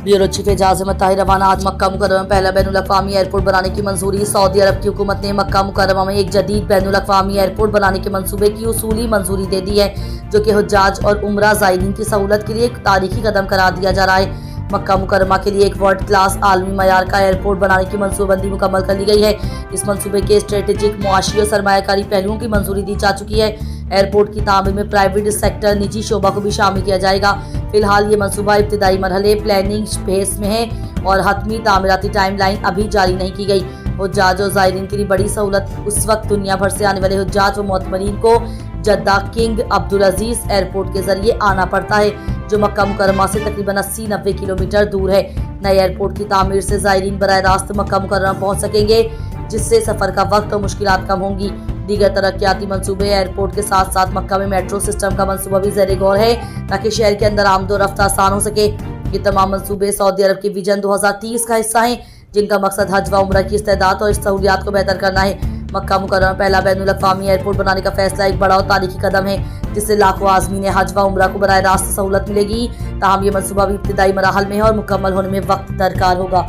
Bureau chief Ejaz Ahmad Tahir रवाना। आज मक्का मुकर्रमा में पहला बैनुल अक़वामी एयरपोर्ट बनाने की मंजूरी। सऊदी अरब की हुकूमत ने मक्का मुकर्रमा में एक जदीद बैनुल अक़वामी एयरपोर्ट बनाने के मंसूबे की उसूली मंजूरी दे दी है, जो कि हुज्जाज और उम्रा ज़ायरीन की सहूलत के लिए एक तारीखी कदम करार दिया जा रहा है। मक्का मुकर्रमा के लिए एक वर्ल्ड क्लास आलमी मयार का एयरपोर्ट बनाने की मनसूबाबंदी मुकम्मल कर ली गई है। इस मंसूबे के स्ट्रेटेजिक, मुआशी और सरमायाकारी पहलुओं की मंजूरी दी जा चुकी है। एयरपोर्ट की तामीर में प्राइवेट सेक्टर, निजी शोबा को भी शामिल किया जाएगा। फिलहाल ये मंसूबा इब्तिदाई मरहले प्लानिंग फेस में है और हतमी तामीराती टाइमलाइन अभी जारी नहीं की गई। हुज्जाज और ज़ायरीन के लिए बड़ी सहूलत। उस वक्त दुनिया भर से आने वाले हुज्जाज व मोतमरीन को जद्दा किंग अब्दुल अजीज एयरपोर्ट के जरिए आना पड़ता है, जो मक्का मुकर्रमा से तकरीबन 80-90 किलोमीटर दूर है। नए एयरपोर्ट की तामीर से ज़ायरीन बराह रास्त मक्का मुकर्रमा पहुँच सकेंगे, जिससे सफ़र का वक्त और मुश्किलात कम होंगी। दीगर तरक्याती मंसूबे एयरपोर्ट के साथ साथ मक्का में मेट्रो सिस्टम का मंसूबा भी ज़ेर गौर है, ताकि शहर के अंदर आमदो रफ्त आसान हो सके। ये तमाम मंसूबे सऊदी अरब के विजन 2030 का हिस्सा हैं, जिनका मकसद हज व उम्रा की इस्तेदाद और सहूलियात को बेहतर करना है। मक्का मुकर्रमा पहला बैनुल अक़वामी एयरपोर्ट बनाने का फैसला एक बड़ा और तारीखी कदम है, जिससे लाखों आज़मीन हज व उम्रा को बराह रास्त सहूलत मिलेगी। ताहम ये मंसूबा भी इब्तिदाई मराहल में है और मुकम्मल होने में वक्त दरकार होगा।